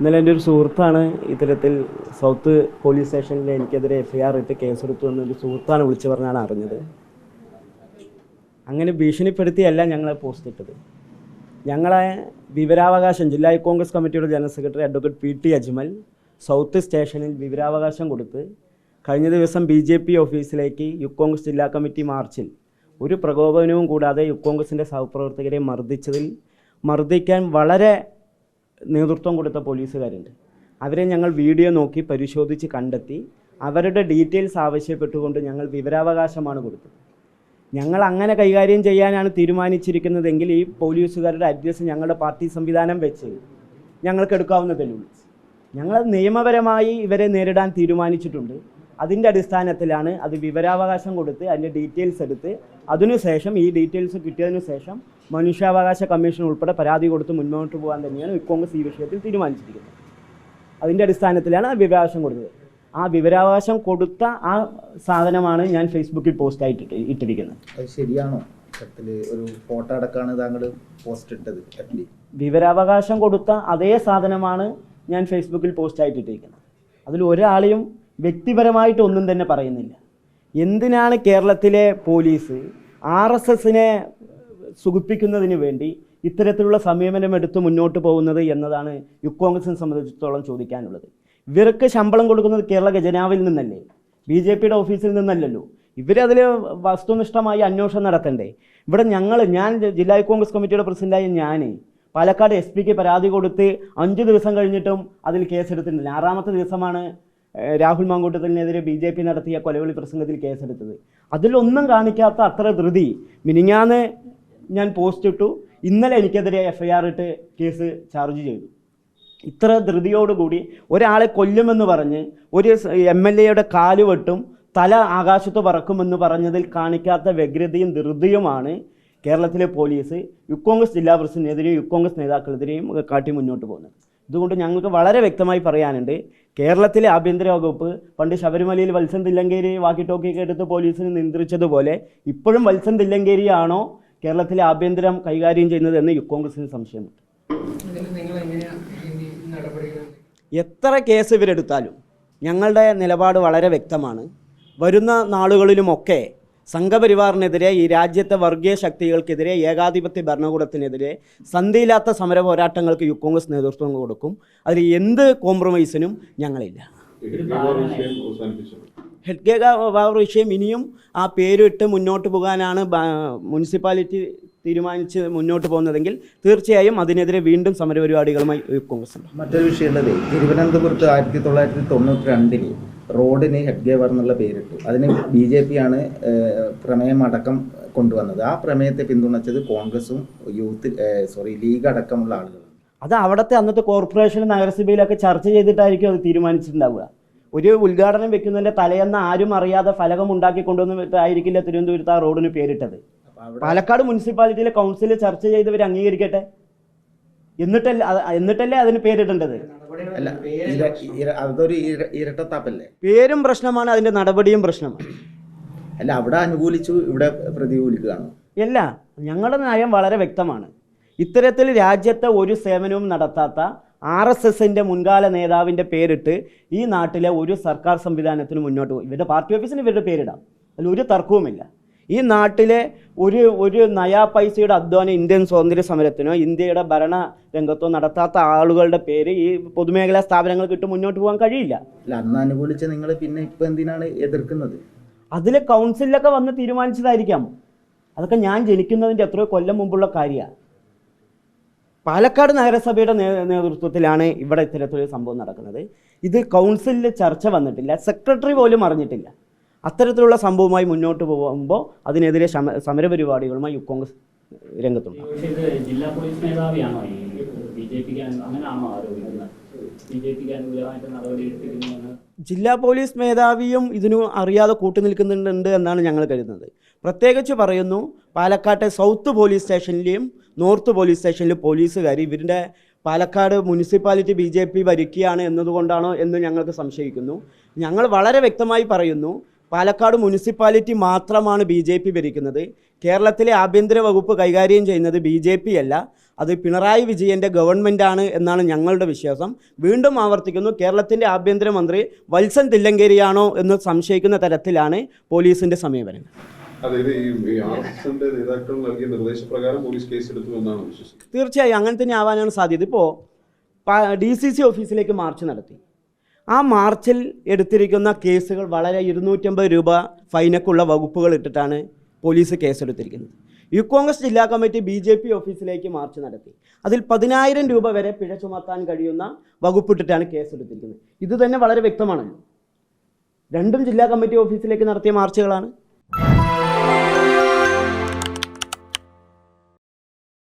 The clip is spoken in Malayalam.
ഇന്നലെ എൻ്റെ ഒരു സുഹൃത്താണ് ഇത്തരത്തിൽ സൗത്ത് പോലീസ് സ്റ്റേഷനിൽ എനിക്കെതിരെ FIR ഇട്ട് കേസെടുത്തു എന്നൊരു സുഹൃത്താണ് വിളിച്ചു പറഞ്ഞാണ് അറിഞ്ഞത്. അങ്ങനെ ഭീഷണിപ്പെടുത്തിയല്ല ഞങ്ങളെ പോസ്റ്റ് ഇട്ടത്. ഞങ്ങളെ വിവരാവകാശം ജില്ലാ കോൺഗ്രസ് കമ്മിറ്റിയുടെ general secretary advocate PT Ajmal south സ്റ്റേഷനിൽ വിവരാവകാശം കൊടുത്ത് കഴിഞ്ഞ ദിവസം BJP ഓഫീസിലേക്ക് യൂത്ത് കോൺഗ്രസ് ജില്ലാ കമ്മിറ്റി മാർച്ചിൽ ഒരു പ്രകോപനവും കൂടാതെ യൂത്ത് കോൺഗ്രസിൻ്റെ സഹപ്രവർത്തകരെ മർദ്ദിക്കാൻ വളരെ നേതൃത്വം കൊടുത്ത പോലീസുകാരുണ്ട്. അവരെ ഞങ്ങൾ വീഡിയോ നോക്കി പരിശോധിച്ച് കണ്ടെത്തി അവരുടെ ഡീറ്റെയിൽസ് ആവശ്യപ്പെട്ടുകൊണ്ട് ഞങ്ങൾ വിവരാവകാശമാണ് കൊടുത്തത്. ഞങ്ങൾ അങ്ങനെ കൈകാര്യം ചെയ്യാനാണ് തീരുമാനിച്ചിരിക്കുന്നതെങ്കിൽ ഈ പോലീസുകാരുടെ അഡ്രസ്സ് ഞങ്ങളുടെ പാർട്ടി സംവിധാനം വെച്ച് ഞങ്ങൾക്ക് എടുക്കാവുന്നതേ ഉള്ളൂ. ഞങ്ങൾ നിയമപരമായി ഇവരെ നേരിടാൻ തീരുമാനിച്ചിട്ടുണ്ട്. അതിൻ്റെ അടിസ്ഥാനത്തിലാണ് അത് വിവരാവകാശം കൊടുത്ത് അതിൻ്റെ ഡീറ്റെയിൽസ് എടുത്ത് അതിനുശേഷം ഈ ഡീറ്റെയിൽസ് കിട്ടിയതിനു ശേഷം മനുഷ്യാവകാശ കമ്മീഷൻ ഉൾപ്പെടെ പരാതി കൊടുത്ത് മുന്നോട്ട് പോകാൻ തന്നെയാണ് യൂത്ത് കോൺഗ്രസ് ഈ വിഷയത്തിൽ തീരുമാനിച്ചിരിക്കുന്നത്. അതിൻ്റെ അടിസ്ഥാനത്തിലാണ് ആ വിവരാവകാശം കൊടുത്തത്. ആ വിവരാവകാശം കൊടുത്ത ആ സാധനമാണ് ഞാൻ ഫേസ്ബുക്കിൽ പോസ്റ്റായിട്ട് ഇട്ടിരിക്കുന്നത്. അത് ശരിയാണോ? ഒരു ഫോട്ടോ അടക്കമാണ് താങ്കൾ പോസ്റ്റ് ഇട്ടത്. വിവരാവകാശം കൊടുത്ത അതേ സാധനമാണ് ഞാൻ ഫേസ്ബുക്കിൽ പോസ്റ്റായിട്ട് ഇട്ടിരിക്കുന്നത്. അതിൽ ഒരാളെയും വ്യക്തിപരമായിട്ട് ഒന്നും തന്നെ പറയുന്നില്ല. എന്തിനാണ് കേരളത്തിലെ പോലീസ് RSSനെ സുഖിപ്പിക്കുന്നതിന് വേണ്ടി ഇത്തരത്തിലുള്ള സമീപനം എടുത്ത് മുന്നോട്ട് പോകുന്നത് എന്നതാണ് യൂത്ത് കോൺഗ്രസിനെ സംബന്ധിച്ചിടത്തോളം ചോദിക്കാനുള്ളത്. ഇവർക്ക് ശമ്പളം കൊടുക്കുന്നത് കേരള ഖജനാവിൽ നിന്നല്ലേ, BJPയുടെ ഓഫീസിൽ നിന്നല്ലല്ലോ. ഇവരതിൽ വസ്തുനിഷ്ഠമായി അന്വേഷണം നടത്തണ്ടേ? ഇവിടെ ഞാൻ ജില്ലാ കോൺഗ്രസ് കമ്മിറ്റിയുടെ പ്രസിഡൻ്റായ ഞാൻ പാലക്കാട് SP പരാതി കൊടുത്ത് 5 ദിവസം കഴിഞ്ഞിട്ടും അതിൽ കേസെടുത്തിട്ടില്ല. 6ാമത്തെ ദിവസമാണ് രാഹുൽ മാങ്കൂട്ടത്തിനെതിരെ BJP നടത്തിയ കൊലവിളി പ്രസംഗത്തിൽ കേസെടുത്തത്. അതിലൊന്നും കാണിക്കാത്ത അത്ര ധൃതി മിനിഞ്ഞാന്ന് ഞാൻ പോസ്റ്റ് ഇട്ടു. ഇന്നലെ എനിക്കെതിരെ FIR ഇട്ട് കേസ് ചാർജ് ചെയ്തു. ഇത്ര ധൃതിയോടുകൂടി ഒരാളെ കൊല്ലുമെന്ന് പറഞ്ഞ് ഒരു MLAയുടെ കാല് വെട്ടും തല ആകാശത്ത് പറക്കുമെന്ന് പറഞ്ഞതിൽ കാണിക്കാത്ത വ്യഗ്രതയും ധൃതിയുമാണ് കേരളത്തിലെ പോലീസ് യൂത്ത് കോൺഗ്രസ് ജില്ലാ പ്രസിഡന്റിനെതിരെയും യൂത്ത് കോൺഗ്രസ് നേതാക്കളെതിരെയും കാട്ടി മുന്നോട്ട് പോകുന്നത്. ഇതുകൊണ്ട് ഞങ്ങൾക്ക് വളരെ വ്യക്തമായി പറയാനുണ്ട്, കേരളത്തിലെ ആഭ്യന്തര വകുപ്പ് പണ്ട് ശബരിമലയിൽ വത്സൻ തില്ലങ്കേരി വാക്കി ടോക്കിയൊക്കെ എടുത്ത് പോലീസിനെ നിയന്ത്രിച്ചതുപോലെ ഇപ്പോഴും വത്സൻ തില്ലങ്കേരിയാണോ കേരളത്തിലെ ആഭ്യന്തരം കൈകാര്യം ചെയ്യുന്നത് എന്ന് യൂത്ത് കോൺഗ്രസിന് സംശയമുണ്ട്. എത്ര കേസ് ഇവരെടുത്താലും ഞങ്ങളുടെ നിലപാട് വളരെ വ്യക്തമാണ്. വരുന്ന നാളുകളിലുമൊക്കെ സംഘപരിവാറിനെതിരെ, ഈ രാജ്യത്തെ വർഗീയ ശക്തികൾക്കെതിരെ, ഏകാധിപത്യ ഭരണകൂടത്തിനെതിരെ സന്ധിയില്ലാത്ത സമര പോരാട്ടങ്ങൾക്ക് യൂത്ത് കോൺഗ്രസ് നേതൃത്വം കൊടുക്കും. അതിൽ എന്ത് കോംപ്രമൈസിനും ഞങ്ങളില്ല. ഹെഡ്ഗേഗ വിഷയം ഇനിയും ആ പേരിട്ട് മുന്നോട്ട് പോകാനാണ് മുനിസിപ്പാലിറ്റി തീരുമാനിച്ച് മുന്നോട്ട് പോകുന്നതെങ്കിൽ തീർച്ചയായും അതിനെതിരെ വീണ്ടും സമരപരിപാടികളുമായി യൂത്ത് കോൺഗ്രസ് ഉണ്ട്. മറ്റൊരു വിഷയമുള്ളത്, തിരുവനന്തപുരത്ത് 1992 റോഡിന് ഹെഡ്ഗേവർ എന്നുള്ള പേരിട്ടു. അതിന് BJP ആണ് പ്രമേയമടക്കം കൊണ്ടുവന്നത്. ആ പ്രമേയത്തെ പിന്തുണച്ചത് കോൺഗ്രസും ലീഗ് അടക്കമുള്ള ആളുകളാണ്. അത് അവിടുത്തെ അന്നത്തെ കോർപ്പറേഷൻ നഗരസഭയിലൊക്കെ ചർച്ച ചെയ്തിട്ടായിരിക്കും അത് തീരുമാനിച്ചിട്ടുണ്ടാവുക. ഒരു ഉദ്ഘാടനം വെക്കുന്നതിൻ്റെ തലേന്ന് ആരും അറിയാതെ ഫലകം ഉണ്ടാക്കി കൊണ്ടുവന്നിട്ടായിരിക്കില്ല തിരുവനന്തപുരത്ത് ആ റോഡിന് പേരിട്ടത്. പാലക്കാട് മുനിസിപ്പാലിറ്റിയിലെ കൗൺസിലിൽ ചർച്ച ചെയ്തവർ അംഗീകരിക്കട്ടെ, എന്നിട്ടല്ലേ അതിന് പേരിടേണ്ടത്. അതൊരു ഇരട്ടത്താപ്പല്ലേ? പേരും പ്രശ്നമാണ്, അതിൻ്റെ നടപടിയും പ്രശ്നമാണ്. അല്ല, അവിടെ അനുകൂലിച്ചു, ഇവിടെ പ്രതികൂലിക്കുകയാണ്. അല്ല, ഞങ്ങളുടെ നയം വളരെ വ്യക്തമാണ്. ഇത്തരത്തിൽ രാജ്യത്തെ ഒരു സേവനവും നടത്താത്ത RSSൻ്റെ മുൻകാല നേതാവിൻ്റെ പേരിട്ട് ഈ നാട്ടിലെ ഒരു സർക്കാർ സംവിധാനത്തിന് മുന്നോട്ട് പോകും. ഇവരുടെ പാർട്ടി ഓഫീസിന് ഇവരുടെ പേരിടാം, അതിൽ ഒരു തർക്കവുമില്ല. ഈ നാട്ടിലെ ഒരു നയാ പൈസയുടെ അധ്വാനം ഇന്ത്യൻ സ്വാതന്ത്ര്യ സമരത്തിനോ ഇന്ത്യയുടെ ഭരണ രംഗത്തോ നടത്താത്ത ആളുകളുടെ പേര് ഈ പൊതുമേഖലാ സ്ഥാപനങ്ങൾക്ക് ഇട്ട് മുന്നോട്ട് പോകാൻ കഴിയില്ല. അല്ല, അന്ന് അനുകൂലിച്ച് നിങ്ങൾ പിന്നെ ഇപ്പം എന്തിനാണ് എതിർക്കുന്നത്? അതിൽ കൗൺസിലൊക്കെ വന്ന് തീരുമാനിച്ചതായിരിക്കാം. അതൊക്കെ ഞാൻ ജനിക്കുന്നതിൻ്റെ എത്രയോ കൊല്ലം മുമ്പുള്ള കാര്യമാണ്. പാലക്കാട് നഗരസഭയുടെ നേതൃത്വത്തിലാണ് ഇവിടെ ഇത്തരത്തിലൊരു സംഭവം നടക്കുന്നത്. ഇത് കൗൺസിലിൽ ചർച്ച വന്നിട്ടില്ല, സെക്രട്ടറി പോലും അറിഞ്ഞിട്ടില്ല. അത്തരത്തിലുള്ള സംഭവമായി മുന്നോട്ട് പോകുമ്പോൾ അതിനെതിരെ സമരപരിപാടികളുമായി യൂത്ത് കോൺഗ്രസ് രംഗത്തുണ്ട്. ജില്ലാ പോലീസ് മേധാവിയാണോ ജില്ലാ പോലീസ് മേധാവിയും ഇതിനു അറിയാതെ കൂട്ടുനിൽക്കുന്നുണ്ട് എന്നാണ് ഞങ്ങൾ കരുതുന്നത്. പ്രത്യേകിച്ച് പറയുന്നു, പാലക്കാട്ടെ സൗത്ത് പോലീസ് സ്റ്റേഷനിലെയും നോർത്ത് പോലീസ് സ്റ്റേഷനിലെ പോലീസുകാർ ഇവരുടെ പാലക്കാട് മുനിസിപ്പാലിറ്റി BJP ഭരിക്കുകയാണ് എന്നതുകൊണ്ടാണോ എന്ന് ഞങ്ങൾക്ക് സംശയിക്കുന്നു. ഞങ്ങൾ വളരെ വ്യക്തമായി പറയുന്നു, പാലക്കാട് മുനിസിപ്പാലിറ്റി മാത്രമാണ് BJP ഭരിക്കുന്നത്. കേരളത്തിലെ ആഭ്യന്തര വകുപ്പ് കൈകാര്യം ചെയ്യുന്നത് BJP അല്ല. അത് പിണറായി വിജയൻ്റെ ഗവൺമെൻറ്റാണ് എന്നാണ് ഞങ്ങളുടെ വിശ്വാസം. വീണ്ടും ആവർത്തിക്കുന്നു, കേരളത്തിൻ്റെ ആഭ്യന്തരമന്ത്രി വത്സൻ തില്ലങ്കേരിയാണോ എന്ന് സംശയിക്കുന്ന തരത്തിലാണ് പോലീസിൻ്റെ സമീപനം. അതായത് ഈ ആർഎസ്എസിന്റെ നേതാക്കൾ നൽകിയ നിർദ്ദേശപ്രകാരം പോലീസ് കേസെടുത്തു എന്നാണ് വിശ്വസിക്കുന്നത്. തീർച്ചയായും അങ്ങനെ തന്നെ ആവാനാണ് സാധ്യത. ഇപ്പോൾ DCC ഓഫീസിലേക്ക് മാർച്ച് നടത്തി. ആ മാർച്ചിൽ എടുത്തിരിക്കുന്ന കേസുകൾ വളരെ 250 രൂപ ഫൈനൊക്കെയുള്ള വകുപ്പുകൾ ഇട്ടിട്ടാണ് പോലീസ് കേസെടുത്തിരിക്കുന്നത്. യൂത്ത് കോൺഗ്രസ് ജില്ലാ കമ്മിറ്റി BJP ഓഫീസിലേക്ക് മാർച്ച് നടത്തി. അതിൽ 10,000 രൂപ വരെ പിഴ ചുമത്താൻ കഴിയുന്ന വകുപ്പിട്ടിട്ടാണ് കേസെടുത്തിരിക്കുന്നത്. ഇത് തന്നെ വളരെ വ്യക്തമാണല്ലോ. രണ്ടും ജില്ലാ കമ്മിറ്റി ഓഫീസിലേക്ക് നടത്തിയ മാർച്ചുകളാണ്.